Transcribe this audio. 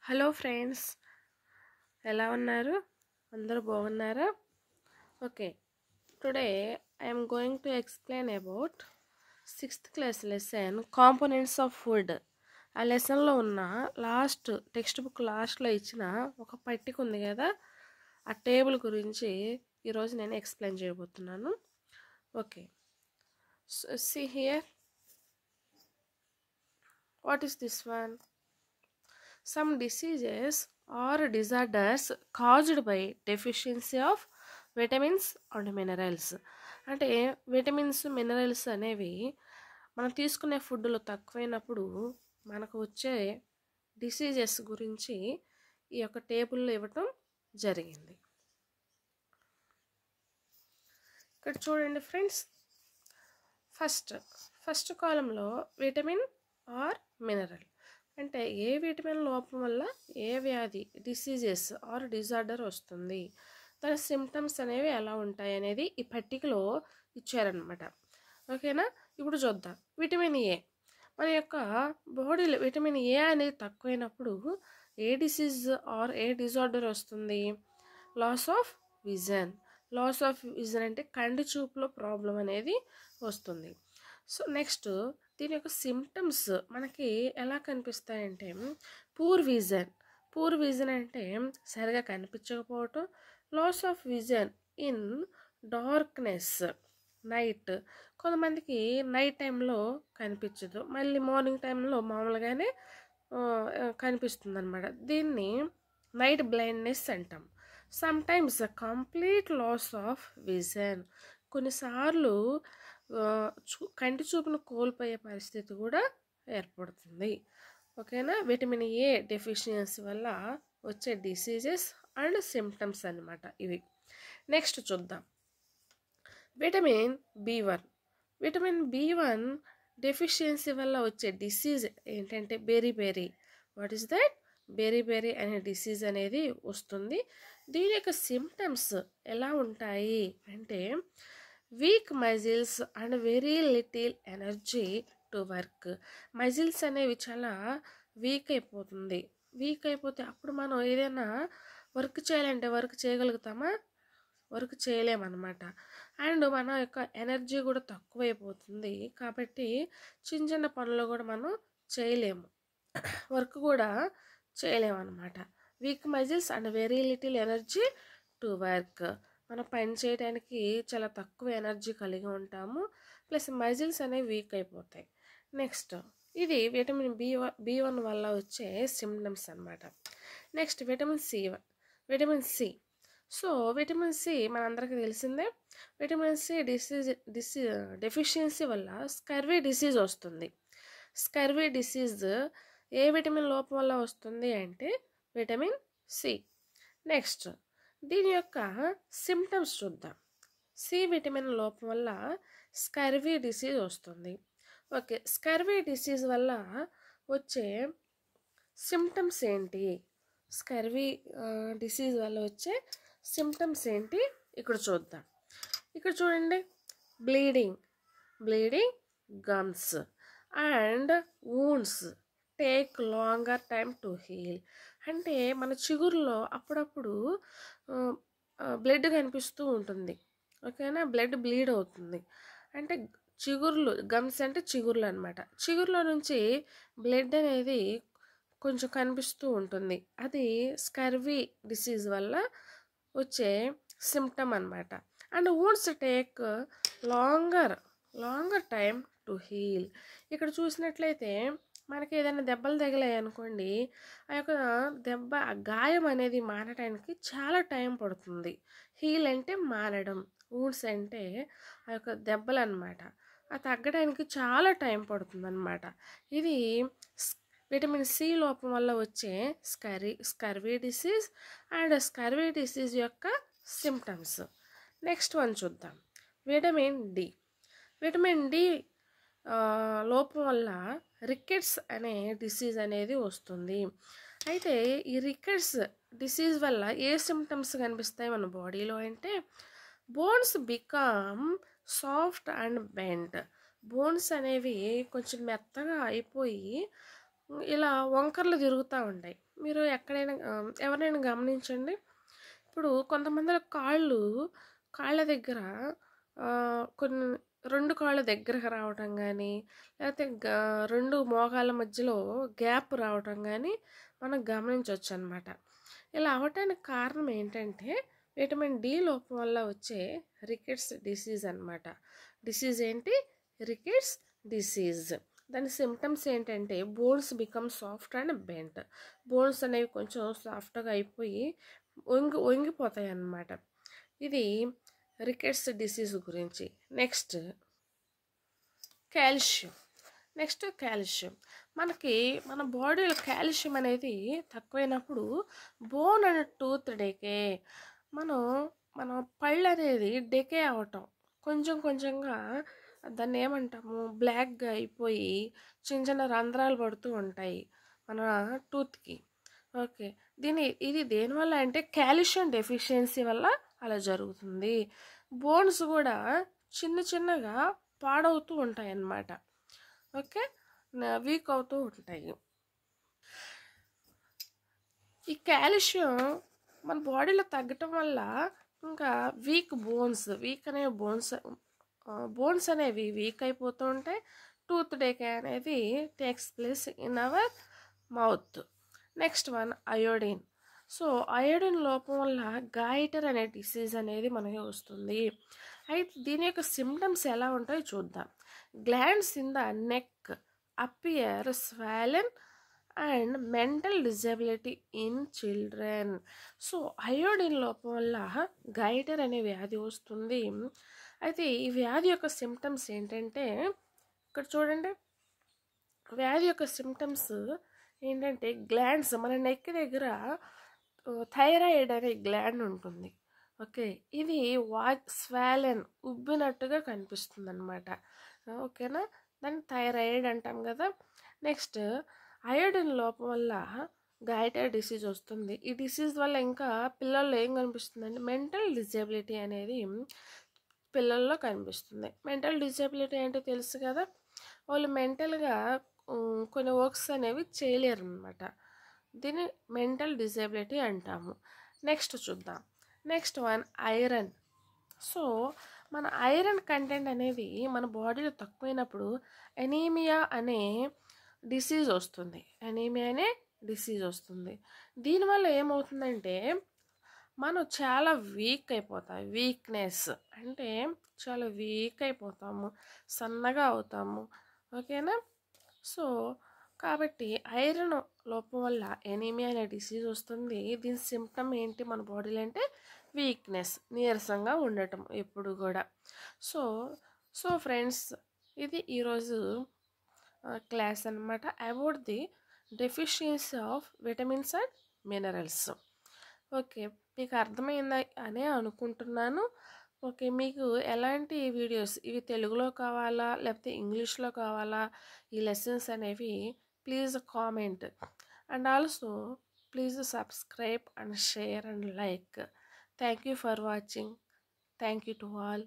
Hello friends, ఎలా ఉన్నారు? అందరూ బాగున్నారా? Okay, today I'm going to explain about 6th class lesson components of food. ఆ లెసన్లో ఉన్న లాస్ట్ టెక్స్ట్ బుక్ లాస్ట్లో ఇచ్చిన ఒక పట్టిక ఉంది కదా, ఆ టేబుల్ గురించి ఈరోజు నేను ఎక్స్ప్లెయిన్ చేయబోతున్నాను. Okay, see here, what is this one? Some diseases or disorders caused by deficiency of vitamins and minerals. అంటే విటమిన్స్ మినరల్స్ అనేవి మనం తీసుకునే ఫుడ్లో తక్కువైనప్పుడు మనకు వచ్చే డిసీజెస్ గురించి ఈ యొక్క టేబుల్లో ఇవ్వటం జరిగింది. ఇక్కడ చూడండి ఫ్రెండ్స్, ఫస్ట్ కాలంలో విటమిన్ ఆర్ మినరల్ అంటే ఏ విటమిన్ లోపం వల్ల ఏ వ్యాధి డిసీజెస్ ఆర్ డిజార్డర్ వస్తుంది, దాని సిమ్టమ్స్ అనేవి ఎలా ఉంటాయి అనేది ఈ పట్టికలో ఇచ్చారనమాట. ఓకేనా, ఇప్పుడు చూద్దాం. విటమిన్ ఏ, మన యొక్క బాడీలో విటమిన్ ఏ అనేది తక్కువైనప్పుడు ఏ డిసీజ్ ఆర్ ఏ డిజార్డర్ వస్తుంది? Loss of vision. Loss of vision అంటే కంటి చూపులో ప్రాబ్లం అనేది వస్తుంది. సో నెక్స్ట్ దీని యొక్క సిమ్టమ్స్ మనకి ఎలా కనిపిస్తాయంటే పూర్ విజన్ అంటే సరిగా కనిపించకపోవటం, loss of vision in darkness night. కొంతమందికి నైట్ టైంలో కనిపించదు, మళ్ళీ మార్నింగ్ టైంలో మామూలుగానే కనిపిస్తుంది అనమాట. దీన్ని నైట్ బ్లైండ్నెస్ అంటాం. Sometimes complete loss of vision, కొన్నిసార్లు కంటి చూపును కోల్పోయే పరిస్థితి కూడా ఏర్పడుతుంది. ఓకేనా, విటమిన్ ఏ డెఫిషియన్సీ వల్ల వచ్చే డిసీజెస్ అండ్ సిమ్టమ్స్ అన్నమాట ఇవి. నెక్స్ట్ చూద్దాం, విటమిన్ బి1 డెఫిషియన్సీ వల్ల వచ్చే డిసీజ్ ఏంటంటే berry. What is that? Berry అనే డిసీజ్ అనేది వస్తుంది. దీని యొక్క సిమ్టమ్స్ ఎలా ఉంటాయి అంటే week muscles and very little energy to work. Muscles అనేవి చాలా వీక్ అయిపోతే అప్పుడు మనం ఏదైనా వర్క్ చేయాలంటే వర్క్ చేయగలుగుతామా? వర్క్ చేయలేమన్నమాట. అండ్ మన యొక్క ఎనర్జీ కూడా తక్కువైపోతుంది, కాబట్టి చిన్న పనులు కూడా మనం చేయలేము, వర్క్ కూడా చేయలేమన్నమాట. Weak muscles and very little energy to work. మనం పని చేయడానికి చాలా తక్కువ ఎనర్జీ కలిగి ఉంటాము, ప్లస్ మజిల్స్ అనేవి వీక్ అయిపోతాయి. నెక్స్ట్ ఇది విటమిన్ బి1 వల్ల వచ్చే సిమ్టమ్స్ అన్నమాట. Next vitamin C. So vitamin C మనందరికీ తెలిసిందే. విటమిన్ సి డెఫిషియన్సీ వల్ల స్కర్వీ డిసీజ్ వస్తుంది. స్కర్వీ డిసీజ్ ఏ విటమిన్ లోపం వల్ల వస్తుంది అంటే విటమిన్ సి. నెక్స్ట్ దీని యొక్క సిమ్టమ్స్ చూద్దాం. సి విటమిన్ లోపం వల్ల స్కర్వీ డిసీజ్ వస్తుంది. ఓకే, స్కర్వీ డిసీజ్ వల్ల వచ్చే సిమ్టమ్స్ ఏంటి? స్కర్వీ డిసీజ్ వల్ల వచ్చే సిమ్టమ్స్ ఏంటి ఇక్కడ చూద్దాం. ఇక్కడ చూడండి, bleeding gums and wounds take longer time to heal. అంటే మన చిగురులో అప్పుడప్పుడు బ్లడ్ కనిపిస్తూ ఉంటుంది. ఓకేనా, బ్లడ్ బ్లీడ్ అవుతుంది. అంటే చిగుర్లు, గమ్స్ అంటే చిగుర్లు అనమాట. చిగురులో నుంచి బ్లడ్ అనేది కొంచెం కనిపిస్తూ ఉంటుంది. అది స్కర్వీ డిసీజ్ వల్ల వచ్చే సిమ్టమ్ అనమాట. And wounds take longer time to heal. ఇక్కడ చూసినట్లయితే మనకి ఏదైనా దెబ్బలు తగిలాయి అనుకోండి, ఆ యొక్క దెబ్బ గాయం అనేది మారడానికి చాలా టైం పడుతుంది. హీల్ అంటే మారడం, వూండ్స్ అంటే ఆ యొక్క దెబ్బలు అనమాట. అది తగ్గడానికి చాలా టైం పడుతుంది అనమాట. ఇది విటమిన్ సి లోపం వల్ల వచ్చే scurvy disease and scurvy disease యొక్క సిమ్టమ్స్. నెక్స్ట్ వన్ చూద్దాం, విటమిన్ డి లోపం వల్ల రికెట్స్ అనే డిసీజ్ అనేది వస్తుంది. అయితే ఈ రికెట్స్ డిసీజ్ వల్ల ఏ సిమ్టమ్స్ కనిపిస్తాయి మన బాడీలో అంటే bones become soft and bend. Bones అనేవి కొంచెం మెత్తగా అయిపోయి ఇలా వంకర్లు తిరుగుతూ ఉంటాయి. మీరు ఎక్కడైనా ఎవరైనా గమనించండి. ఇప్పుడు కొంతమంది కాళ్ళ దగ్గర కొన్ని 2 కాళ్ళ దగ్గరకు రావటం గానీ, లేకపోతే 2 మోకాళ్ళ మధ్యలో గ్యాప్ రావటం గానీ మనం గమనించొచ్చనమాట. ఇలా అవ్వటానికి కారణం ఏంటంటే, విటమిన్ డి లోపం వల్ల వచ్చే రికెట్స్ డిసీజ్ అనమాట. డిసీజ్ ఏంటి? Rickets disease. దాని సిమ్టమ్స్ ఏంటంటే bones become soft and bent. Bones అనేవి కొంచెం సాఫ్ట్గా అయిపోయి వంగిపోతాయి అన్నమాట. ఇది రికెట్స్ డిసీజ్ గురించి. Next calcium. మనకి మన బాడీలో కాల్షియం అనేది తక్కువైనప్పుడు బోన్ అండ్ టూత్ డెకే, మన పళ్ళు అనేది డెకే అవ్వటం, కొంచెంగా దాన్ని ఏమంటాము, బ్లాక్గా అయిపోయి చిన్న చిన్న రంధ్రాలు పడుతూ ఉంటాయి మన టూత్కి. ఓకే, ఇది దేనివల్ల అంటే కాల్షియం డెఫిషియన్సీ వల్ల అలా జరుగుతుంది. బోన్స్ కూడా చిన్నగా పాడవుతూ ఉంటాయి అన్నమాట. ఓకే, వీక్ అవుతూ ఉంటాయి. ఈ కాల్షియం మన బాడీలో తగ్గటం వల్ల ఇంకా బోన్స్ అనేవి వీక్ అయిపోతూ ఉంటాయి. టూత్ డేకే అనేది takes place in our mouth. Next one iodine. So iodine లోపం వల్ల గాయిటర్ అనే డిసీజ్ అనేది మనకి వస్తుంది. అయితే దీని యొక్క సిమ్టమ్స్ ఎలా ఉంటాయో చూద్దాం. Glands in the neck appear swollen and mental disability in children. So iodine లోపం వల్ల గైటర్ అనే వ్యాధి వస్తుంది. అయితే ఈ వ్యాధి యొక్క సిమ్టమ్స్ ఏంటంటే, ఇక్కడ చూడండి, వ్యాధి యొక్క సిమ్టమ్స్ ఏంటంటే గ్లాండ్స్, మన నెక్ దగ్గర థైరాయిడ్ అనే గ్లాండ్ ఉంటుంది. ఓకే, ఇది స్వాలెన్ ఉబ్బినట్టుగా కనిపిస్తుంది అనమాట. ఓకేనా, దాన్ని థైరాయిడ్ అంటాం కదా. నెక్స్ట్ అయోడిన్ లోపం వల్ల గైటర్ డిసీజ్ వస్తుంది. ఈ డిసీజ్ వల్ల ఇంకా పిల్లల్లో ఏం కనిపిస్తుందంటే మెంటల్ డిజబిలిటీ అనేది పిల్లల్లో కనిపిస్తుంది. మెంటల్ డిజబిలిటీ అంటే తెలుసు కదా, వాళ్ళు మెంటల్గా కొన్ని వర్క్స్ అనేవి చేయలేరు అనమాట. దీన్ని మెంటల్ డిజబిలిటీ అంటాము. నెక్స్ట్ చూద్దాం. Next one iron. సో మన ఐరన్ కంటెంట్ అనేది మన బాడీలో తక్కువైనప్పుడు ఎనీమియా అనే డిసీజ్ వస్తుంది. దీనివల్ల ఏమవుతుందంటే మనం చాలా వీక్నెస్ అంటే చాలా వీక్ అయిపోతాము, సన్నగా అవుతాము. ఓకేనా. సో కాబట్టి ఐరన్ లోపం వల్ల ఎనీమియా అనే డిసీజ్ వస్తుంది. దీని సిమ్టమ్ ఏంటి మన బాడీలో అంటే వీక్నెస్, నీరసంగా ఉండటం ఎప్పుడు కూడా. సో ఫ్రెండ్స్, ఇది ఈరోజు క్లాస్ అన్నమాట about the deficiency of vitamins and minerals. Okay, మీకు అర్థమైందా అని అనుకుంటున్నాను. ఓకే, మీకు ఎలాంటి వీడియోస్, ఇవి తెలుగులో కావాలా లేకపోతే ఇంగ్లీష్లో కావాలా, ఈ లెసన్స్ అనేవి please comment and also please subscribe and share and like. Thank you for watching. Thank you to all.